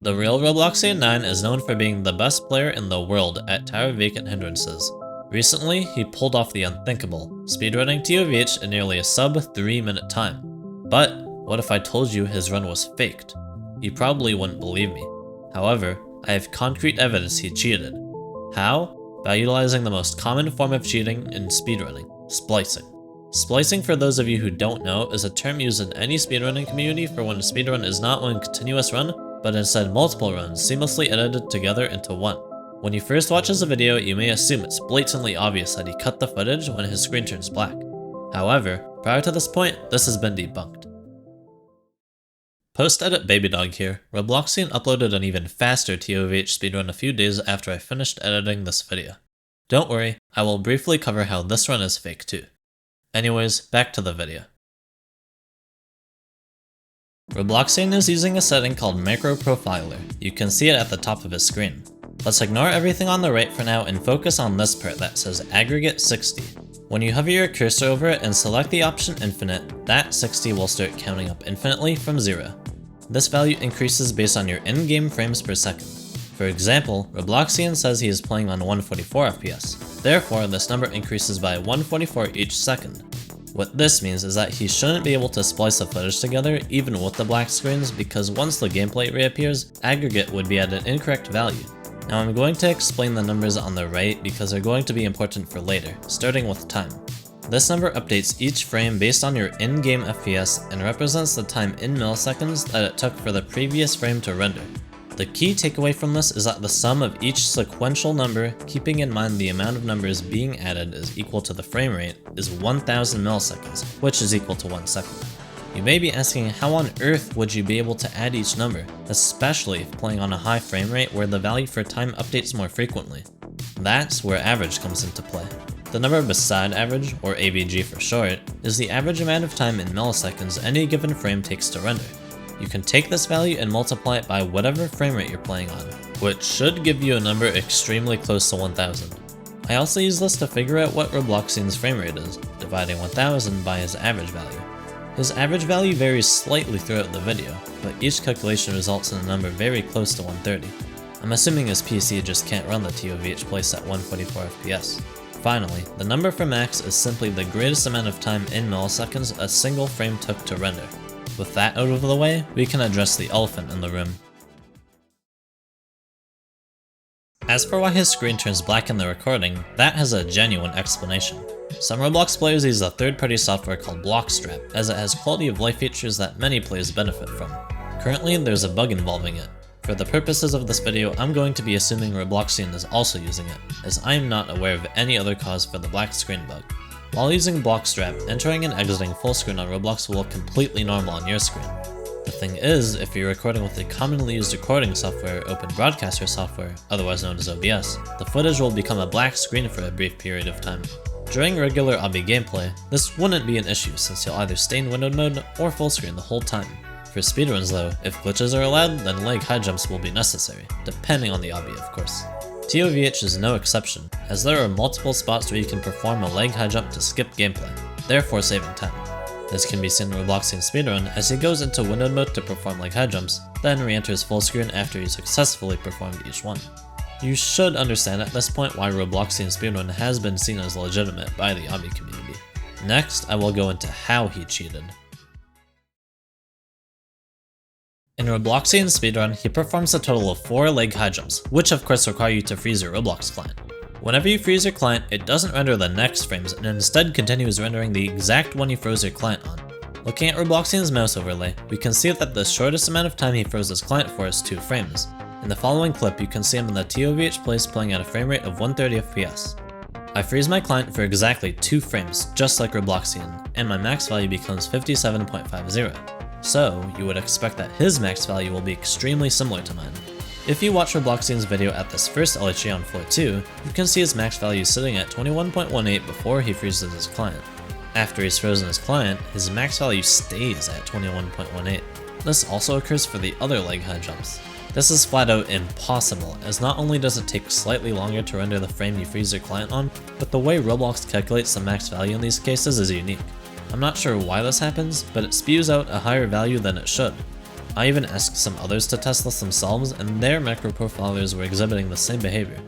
The real Robloxian 9 is known for being the best player in the world at Tower Vacant Hindrances. Recently, he pulled off the unthinkable, speedrunning TOVH in nearly a sub 3-minute time. But what if I told you his run was faked? You probably wouldn't believe me. However, I have concrete evidence he cheated. How? By utilizing the most common form of cheating in speedrunning, splicing. Splicing, for those of you who don't know, is a term used in any speedrunning community for when a speedrun is not one continuous run, but instead multiple runs seamlessly edited together into one. When you first watch this video, you may assume it's blatantly obvious that he cut the footage when his screen turns black. However, prior to this point, this has been debunked. Post-edit Babydog here. Robloxian uploaded an even faster TOVH speedrun a few days after I finished editing this video. Don't worry, I will briefly cover how this run is fake too. Anyways, back to the video. Robloxian is using a setting called Macro Profiler. You can see it at the top of his screen. Let's ignore everything on the right for now and focus on this part that says aggregate 60. When you hover your cursor over it and select the option infinite, that 60 will start counting up infinitely from 0. This value increases based on your in-game frames per second. For example, Robloxian says he is playing on 144 FPS. Therefore, this number increases by 144 each second. What this means is that he shouldn't be able to splice the footage together even with the black screens, because once the gameplay reappears, aggregate would be at an incorrect value. Now I'm going to explain the numbers on the right because they're going to be important for later, starting with time. This number updates each frame based on your in-game FPS and represents the time in milliseconds that it took for the previous frame to render. The key takeaway from this is that the sum of each sequential number, keeping in mind the amount of numbers being added is equal to the frame rate, is 1000 milliseconds, which is equal to 1 second. You may be asking, how on earth would you be able to add each number, especially if playing on a high frame rate where the value for time updates more frequently? That's where average comes into play. The number beside average, or AVG for short, is the average amount of time in milliseconds any given frame takes to render. You can take this value and multiply it by whatever frame rate you're playing on, which should give you a number extremely close to 1000. I also use this to figure out what Robloxian's frame rate is, dividing 1000 by his average value. His average value varies slightly throughout the video, but each calculation results in a number very close to 130. I'm assuming his PC just can't run the TOVH place at 144 FPS. Finally, the number for max is simply the greatest amount of time in milliseconds a single frame took to render. With that out of the way, we can address the elephant in the room. As for why his screen turns black in the recording, that has a genuine explanation. Some Roblox players use a third-party software called Blockstrap, as it has quality of life features that many players benefit from. Currently, there's a bug involving it. For the purposes of this video, I'm going to be assuming Robloxian is also using it, as I am not aware of any other cause for the black screen bug. While using Blockstrap, entering and exiting full screen on Roblox will look completely normal on your screen. The thing is, if you're recording with the commonly used recording software, Open Broadcaster software, otherwise known as OBS, the footage will become a black screen for a brief period of time. During regular Obby gameplay, this wouldn't be an issue since you'll either stay in windowed mode or full screen the whole time. For speedruns though, if glitches are allowed, then leg high jumps will be necessary, depending on the Obby of course. TOVH is no exception, as there are multiple spots where you can perform a leg high jump to skip gameplay, therefore saving time. This can be seen in Robloxian's speedrun as he goes into windowed mode to perform leg high jumps, then re-enters full screen after he successfully performed each one. You should understand at this point why Robloxian's speedrun has been seen as legitimate by the Obby community. Next, I will go into how he cheated. In Robloxian's speedrun, he performs a total of 4 leg high jumps, which of course require you to freeze your Roblox client. Whenever you freeze your client, it doesn't render the next frames and instead continues rendering the exact one you froze your client on. Looking at Robloxian's mouse overlay, we can see that the shortest amount of time he froze his client for is 2 frames. In the following clip, you can see him in the TOVH place playing at a frame rate of 130 FPS. I freeze my client for exactly 2 frames, just like Robloxian, and my max value becomes 57.50. So, you would expect that his max value will be extremely similar to mine. If you watch Robloxian's video at this first LHA on floor 2, you can see his max value sitting at 21.18 before he freezes his client. After he's frozen his client, his max value stays at 21.18. This also occurs for the other leg high jumps. This is flat out impossible, as not only does it take slightly longer to render the frame you freeze your client on, but the way Roblox calculates the max value in these cases is unique. I'm not sure why this happens, but it spews out a higher value than it should. I even asked some others to test this themselves, and their macro profilers were exhibiting the same behavior.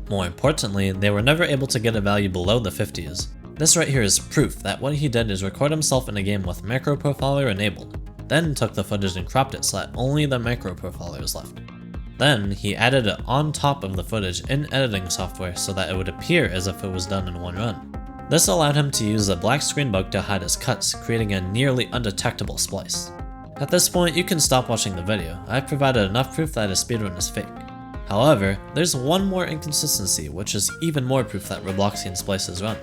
More importantly, they were never able to get a value below the 50s. This right here is proof that what he did is record himself in a game with macro profiler enabled, then took the footage and cropped it so that only the macro profiler is left. Then he added it on top of the footage in editing software so that it would appear as if it was done in one run. This allowed him to use the black screen bug to hide his cuts, creating a nearly undetectable splice. At this point, you can stop watching the video. I've provided enough proof that his speedrun is fake. However, there's one more inconsistency, which is even more proof that Robloxian splices run.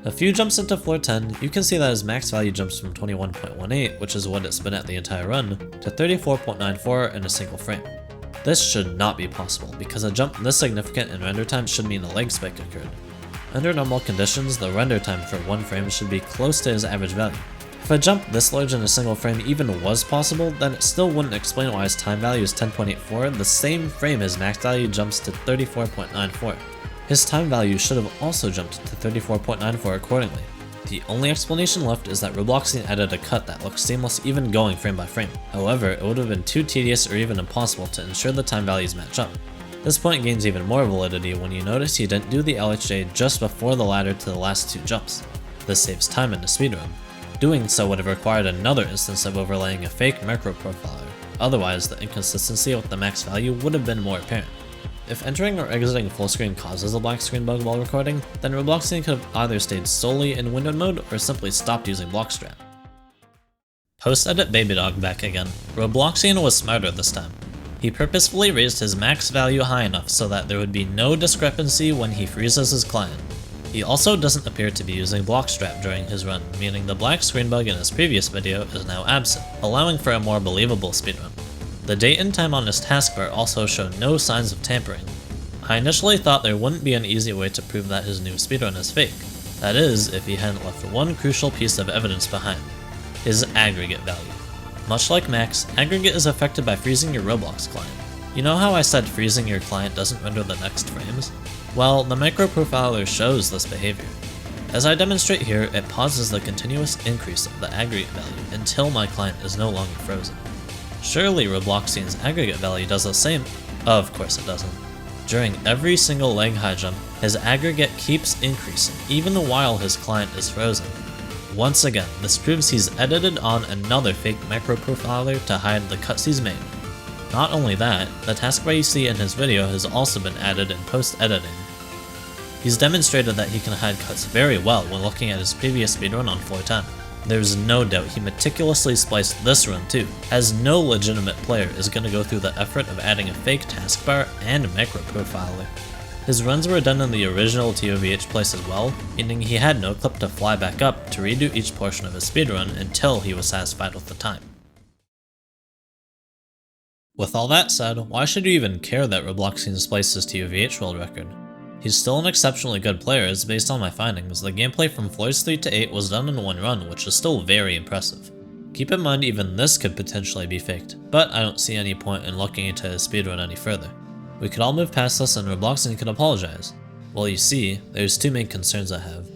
A few jumps into floor 10, you can see that his max value jumps from 21.18, which is what it's been at the entire run, to 34.94 in a single frame. This should not be possible, because a jump this significant in render time should mean a lag spike occurred. Under normal conditions, the render time for one frame should be close to his average value. If a jump this large in a single frame even was possible, then it still wouldn't explain why his time value is 10.84, the same frame his max value jumps to 34.94. His time value should have also jumped to 34.94 accordingly. The only explanation left is that Robloxian added a cut that looks seamless even going frame by frame. However, it would have been too tedious or even impossible to ensure the time values match up. This point gains even more validity when you notice he didn't do the LHJ just before the ladder to the last two jumps. This saves time in the speedrun. Doing so would have required another instance of overlaying a fake macro profiler, otherwise the inconsistency with the max value would have been more apparent. If entering or exiting full screen causes a black screen bug while recording, then Robloxian could have either stayed solely in windowed mode or simply stopped using Blockstrap. Post-edit Babydog back again. Robloxian was smarter this time. He purposefully raised his max value high enough so that there would be no discrepancy when he freezes his client. He also doesn't appear to be using Blockstrap during his run, meaning the black screen bug in his previous video is now absent, allowing for a more believable speedrun. The date and time on his taskbar also show no signs of tampering. I initially thought there wouldn't be an easy way to prove that his new speedrun is fake. That is, if he hadn't left one crucial piece of evidence behind: his aggregate value. Much like Max, aggregate is affected by freezing your Roblox client. You know how I said freezing your client doesn't render the next frames? Well, the macro profiler shows this behavior. As I demonstrate here, it pauses the continuous increase of the aggregate value until my client is no longer frozen. Surely Robloxian's aggregate value does the same? Of course it doesn't. During every single leg high jump, his aggregate keeps increasing even while his client is frozen. Once again, this proves he's edited on another fake macro profiler to hide the cuts he's made. Not only that, the taskbar you see in his video has also been added in post-editing. He's demonstrated that he can hide cuts very well when looking at his previous speedrun on floor 10. There's no doubt he meticulously spliced this run too, as no legitimate player is going to go through the effort of adding a fake taskbar and macro profiler. His runs were done in the original TOVH place as well, meaning he had no clip to fly back up to redo each portion of his speedrun until he was satisfied with the time. With all that said, why should you even care that Robloxian spliced his TOVH world record? He's still an exceptionally good player, as based on my findings, the gameplay from floors 3 to 8 was done in one run, which is still very impressive. Keep in mind even this could potentially be faked, but I don't see any point in looking into his speedrun any further. We could all move past this and Robloxian could apologize. Well, you see, there's two main concerns I have.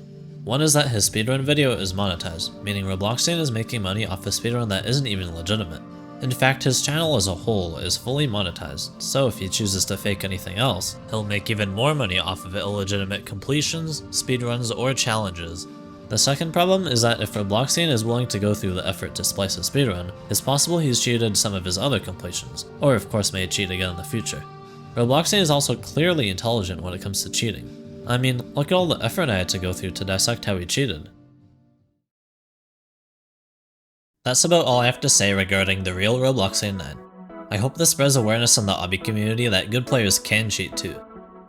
One is that his speedrun video is monetized, meaning Robloxian is making money off a speedrun that isn't even legitimate. In fact, his channel as a whole is fully monetized, so if he chooses to fake anything else, he'll make even more money off of illegitimate completions, speedruns, or challenges. The second problem is that if Robloxian is willing to go through the effort to splice a speedrun, it's possible he's cheated some of his other completions, or of course may cheat again in the future. Robloxian is also clearly intelligent when it comes to cheating. I mean, look at all the effort I had to go through to dissect how he cheated. That's about all I have to say regarding the real Robloxian 9. I hope this spreads awareness in the obby community that good players can cheat too.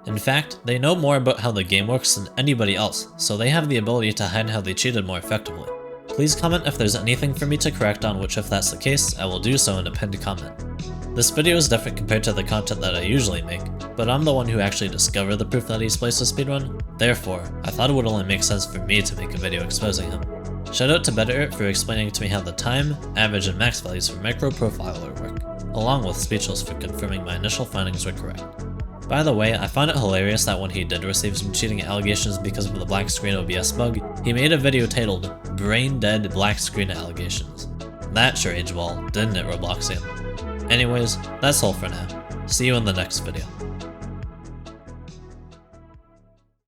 In fact, they know more about how the game works than anybody else, so they have the ability to hide how they cheated more effectively. Please comment if there's anything for me to correct on, which if that's the case, I will do so in a pinned comment. This video is different compared to the content that I usually make, but I'm the one who actually discovered the proof that he spliced a speedrun, therefore, I thought it would only make sense for me to make a video exposing him. Shout out to Better for explaining to me how the time, average, and max values for macro profiler work, along with Speechless for confirming my initial findings were correct. By the way, I found it hilarious that when he did receive some cheating allegations because of the black screen OBS bug, he made a video titled "Brain Dead Black Screen Allegations." That sure aged well, didn't it, Robloxian? Anyways, that's all for now. See you in the next video.